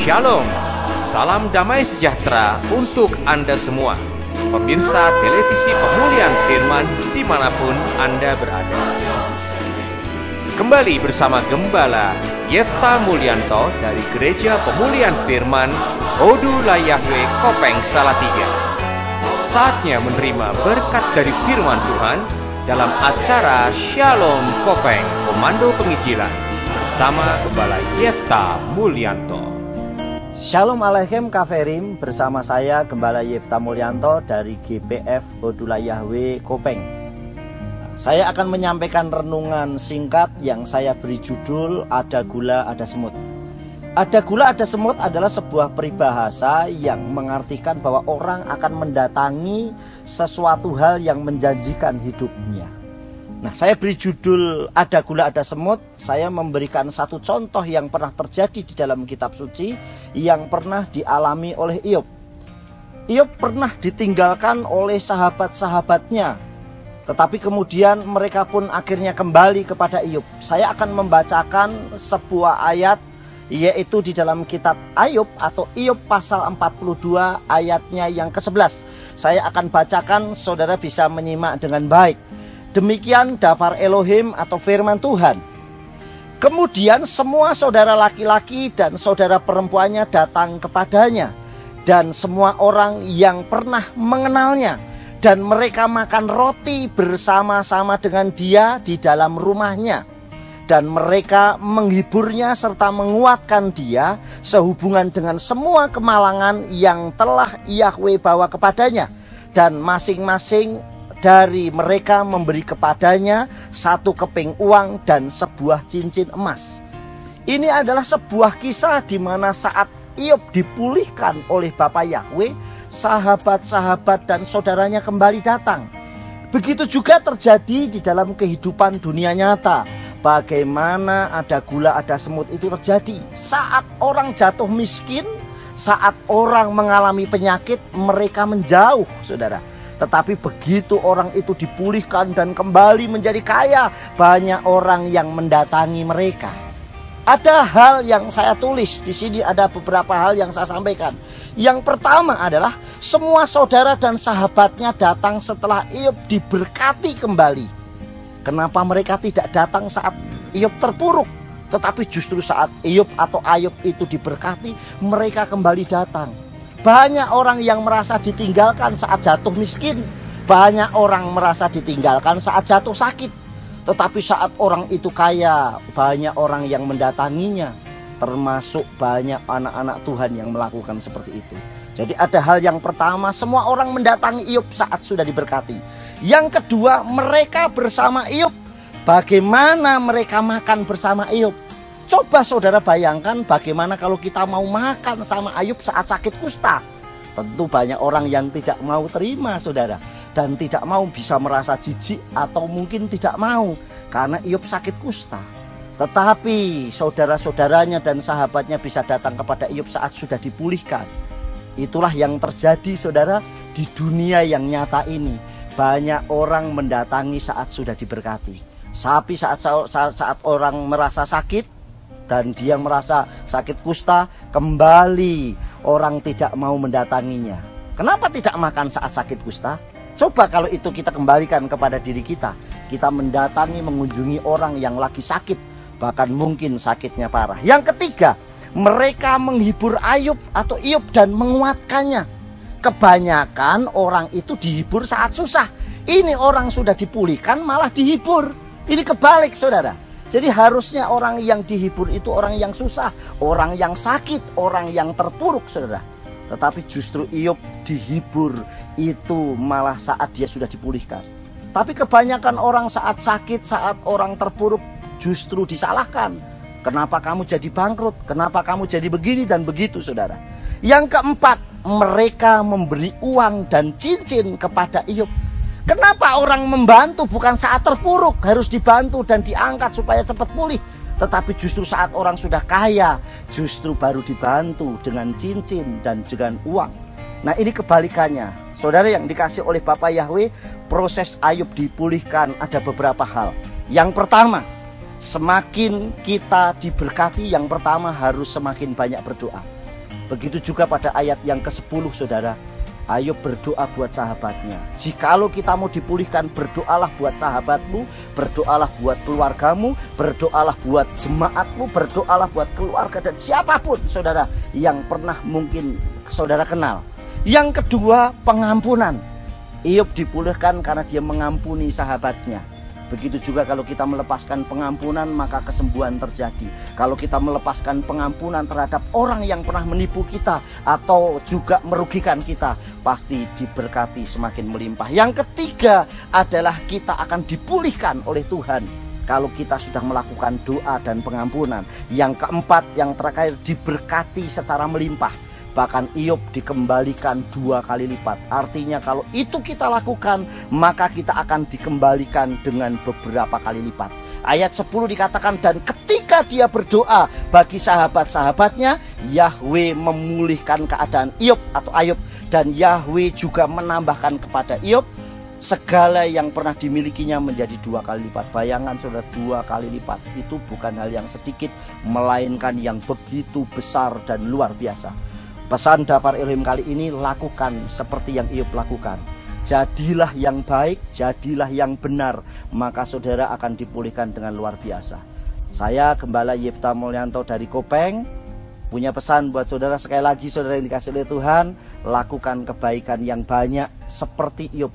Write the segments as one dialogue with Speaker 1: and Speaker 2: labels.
Speaker 1: Shalom, salam damai sejahtera untuk Anda semua, pemirsa televisi Pemulihan Firman dimanapun Anda berada. Kembali bersama Gembala Yefta Mulyanto dari Gereja Pemulihan Firman Odula Yahwe Kopeng Salatiga. Saatnya menerima berkat dari firman Tuhan dalam acara Shalom Kopeng Komando Penginjilan bersama Gembala Yefta Mulyanto.
Speaker 2: Shalom Aleichem Kaferim, bersama saya Gembala Yefta Mulyanto dari GPF Odula Yahwe Kopeng. Saya akan menyampaikan renungan singkat yang saya beri judul Ada Gula Ada Semut. Ada gula ada semut adalah sebuah peribahasa yang mengartikan bahwa orang akan mendatangi sesuatu hal yang menjanjikan hidupnya. Nah, saya beri judul Ada Gula Ada Semut. Saya memberikan satu contoh yang pernah terjadi di dalam kitab suci yang pernah dialami oleh Iyub. Iyub pernah ditinggalkan oleh sahabat-sahabatnya, tetapi kemudian mereka pun akhirnya kembali kepada Iyub. Saya akan membacakan sebuah ayat, yaitu di dalam kitab Ayub atau Iyub pasal 42 ayatnya yang ke-11. Saya akan bacakan, saudara bisa menyimak dengan baik. Demikian dafar Elohim atau firman Tuhan. Kemudian semua saudara laki-laki dan saudara perempuannya datang kepadanya, dan semua orang yang pernah mengenalnya, dan mereka makan roti bersama-sama dengan dia di dalam rumahnya. Dan mereka menghiburnya serta menguatkan dia sehubungan dengan semua kemalangan yang telah Yahwe bawa kepadanya. Dan masing-masing dari mereka memberi kepadanya satu keping uang dan sebuah cincin emas. Ini adalah sebuah kisah di mana saat Iyub dipulihkan oleh Bapa Yahwe, sahabat-sahabat dan saudaranya kembali datang. Begitu juga terjadi di dalam kehidupan dunia nyata. Bagaimana ada gula ada semut itu terjadi saat orang jatuh miskin, saat orang mengalami penyakit, mereka menjauh, saudara. Tetapi begitu orang itu dipulihkan dan kembali menjadi kaya, banyak orang yang mendatangi mereka. Ada hal yang saya tulis di sini, ada beberapa hal yang saya sampaikan. Yang pertama adalah semua saudara dan sahabatnya datang setelah Iyub diberkati kembali. Kenapa mereka tidak datang saat Iyub terpuruk, tetapi justru saat Iyub atau Ayub itu diberkati, mereka kembali datang. Banyak orang yang merasa ditinggalkan saat jatuh miskin. Banyak orang merasa ditinggalkan saat jatuh sakit. Tetapi saat orang itu kaya, banyak orang yang mendatanginya. Termasuk banyak anak-anak Tuhan yang melakukan seperti itu. Jadi ada hal yang pertama, semua orang mendatangi Iyub saat sudah diberkati. Yang kedua, mereka bersama Iyub. Bagaimana mereka makan bersama Iyub? Coba saudara bayangkan bagaimana kalau kita mau makan sama Ayub saat sakit kusta. Tentu banyak orang yang tidak mau terima, saudara. Dan tidak mau, bisa merasa jijik atau mungkin tidak mau karena Ayub sakit kusta. Tetapi saudara-saudaranya dan sahabatnya bisa datang kepada Ayub saat sudah dipulihkan. Itulah yang terjadi, saudara, di dunia yang nyata ini. Banyak orang mendatangi saat sudah diberkati. Tapi saat orang merasa sakit dan dia merasa sakit kusta, kembali orang tidak mau mendatanginya. Kenapa tidak makan saat sakit kusta? Coba kalau itu kita kembalikan kepada diri kita. Kita mendatangi, mengunjungi orang yang lagi sakit, bahkan mungkin sakitnya parah. Yang ketiga, mereka menghibur Ayub atau Iyub dan menguatkannya. Kebanyakan orang itu dihibur saat susah. Ini orang sudah dipulihkan malah dihibur. Ini kebalik, saudara. Jadi harusnya orang yang dihibur itu orang yang susah, orang yang sakit, orang yang terpuruk, saudara. Tetapi justru Iyub dihibur itu malah saat dia sudah dipulihkan. Tapi kebanyakan orang saat sakit, saat orang terpuruk justru disalahkan. Kenapa kamu jadi bangkrut? Kenapa kamu jadi begini dan begitu, saudara? Yang keempat, mereka memberi uang dan cincin kepada Iyub. Kenapa orang membantu bukan saat terpuruk, harus dibantu dan diangkat supaya cepat pulih. Tetapi justru saat orang sudah kaya, justru baru dibantu dengan cincin dan dengan uang. Nah, ini kebalikannya. Saudara yang dikasih oleh Bapa Yahwe, proses Ayub dipulihkan ada beberapa hal. Yang pertama, semakin kita diberkati, yang pertama harus semakin banyak berdoa. Begitu juga pada ayat yang ke-10 saudara, Ayub berdoa buat sahabatnya. Jikalau kita mau dipulihkan, berdoalah buat sahabatmu, berdoalah buat keluargamu, berdoalah buat jemaatmu, berdoalah buat keluarga dan siapapun saudara yang pernah mungkin saudara kenal. Yang kedua, pengampunan. Ayub dipulihkan karena dia mengampuni sahabatnya. Begitu juga kalau kita melepaskan pengampunan, maka kesembuhan terjadi. Kalau kita melepaskan pengampunan terhadap orang yang pernah menipu kita atau juga merugikan kita, pasti diberkati semakin melimpah. Yang ketiga adalah kita akan dipulihkan oleh Tuhan kalau kita sudah melakukan doa dan pengampunan. Yang keempat, yang terakhir, diberkati secara melimpah. Bahkan Ayub dikembalikan 2 kali lipat. Artinya kalau itu kita lakukan, maka kita akan dikembalikan dengan beberapa kali lipat. Ayat 10 dikatakan, dan ketika dia berdoa bagi sahabat-sahabatnya, Yahweh memulihkan keadaan Ayub atau Ayub. Dan Yahweh juga menambahkan kepada Ayub segala yang pernah dimilikinya menjadi 2 kali lipat. Bayangkan saudara, 2 kali lipat itu bukan hal yang sedikit, melainkan yang begitu besar dan luar biasa. Pesan Daftar Elohim kali ini, lakukan seperti yang Ayub lakukan. Jadilah yang baik, jadilah yang benar, maka saudara akan dipulihkan dengan luar biasa. Saya Gembala Yefta Mulyanto dari Kopeng punya pesan buat saudara. Sekali lagi saudara yang dikasih oleh Tuhan, lakukan kebaikan yang banyak seperti Ayub.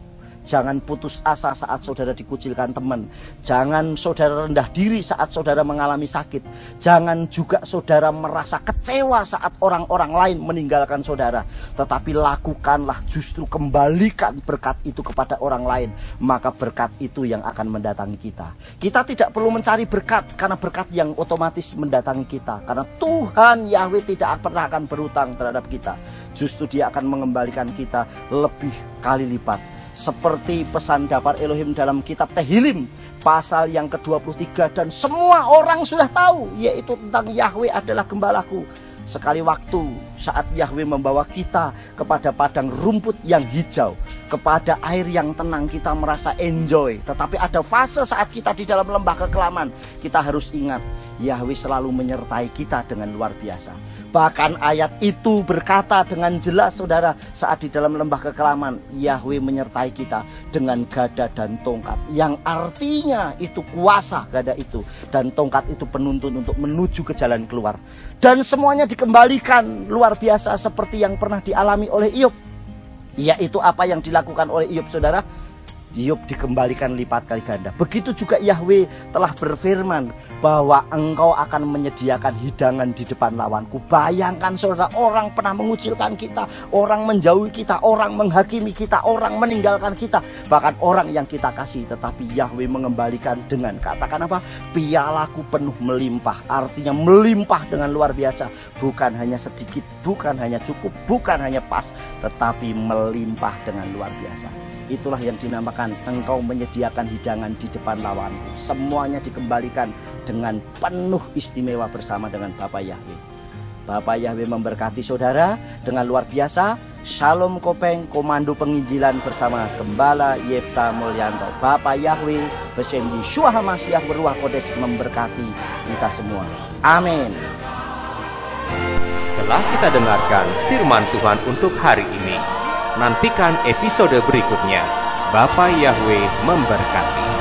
Speaker 2: Jangan putus asa saat saudara dikucilkan teman. Jangan saudara rendah diri saat saudara mengalami sakit. Jangan juga saudara merasa kecewa saat orang-orang lain meninggalkan saudara. Tetapi lakukanlah, justru kembalikan berkat itu kepada orang lain. Maka berkat itu yang akan mendatangi kita. Kita tidak perlu mencari berkat, karena berkat yang otomatis mendatangi kita. Karena Tuhan Yahweh tidak pernah akan berhutang terhadap kita. Justru Dia akan mengembalikan kita lebih kali lipat. Seperti pesan Daftar Elohim dalam kitab Tehillim pasal yang ke-23, dan semua orang sudah tahu, yaitu tentang Yahweh adalah gembalaku. Sekali waktu saat Yahweh membawa kita kepada padang rumput yang hijau, kepada air yang tenang, kita merasa enjoy. Tetapi ada fase saat kita di dalam lembah kekelaman, kita harus ingat Yahweh selalu menyertai kita dengan luar biasa. Bahkan ayat itu berkata dengan jelas saudara, saat di dalam lembah kekelaman Yahweh menyertai kita dengan gada dan tongkat, yang artinya itu kuasa gada itu dan tongkat itu penuntun untuk menuju ke jalan keluar. Dan semuanya dikembalikan luar biasa seperti yang pernah dialami oleh Ayub. Yaitu apa yang dilakukan oleh Ayub saudara? Ayub dikembalikan lipat kali ganda. Begitu juga Yahweh telah berfirman bahwa engkau akan menyediakan hidangan di depan lawanku. Bayangkan saudara, orang pernah mengucilkan kita, orang menjauhi kita, orang menghakimi kita, orang meninggalkan kita, bahkan orang yang kita kasih. Tetapi Yahweh mengembalikan dengan, katakan apa? Pialaku penuh melimpah. Artinya melimpah dengan luar biasa. Bukan hanya sedikit, bukan hanya cukup, bukan hanya pas, tetapi melimpah dengan luar biasa. Itulah yang dinamakan engkau menyediakan hidangan di depan lawanku. Semuanya dikembalikan dengan penuh istimewa bersama dengan Bapa Yahweh. Bapa Yahweh memberkati saudara dengan luar biasa. Shalom Kopeng, Komando Penginjilan bersama Gembala Yefta Mulyanto. Bapa Yahweh Besem Yeshua HaMashiach Beruah Kodes memberkati kita semua. Amin.
Speaker 1: Telah kita dengarkan firman Tuhan untuk hari ini. Nantikan episode berikutnya. Bapa Yahweh memberkati.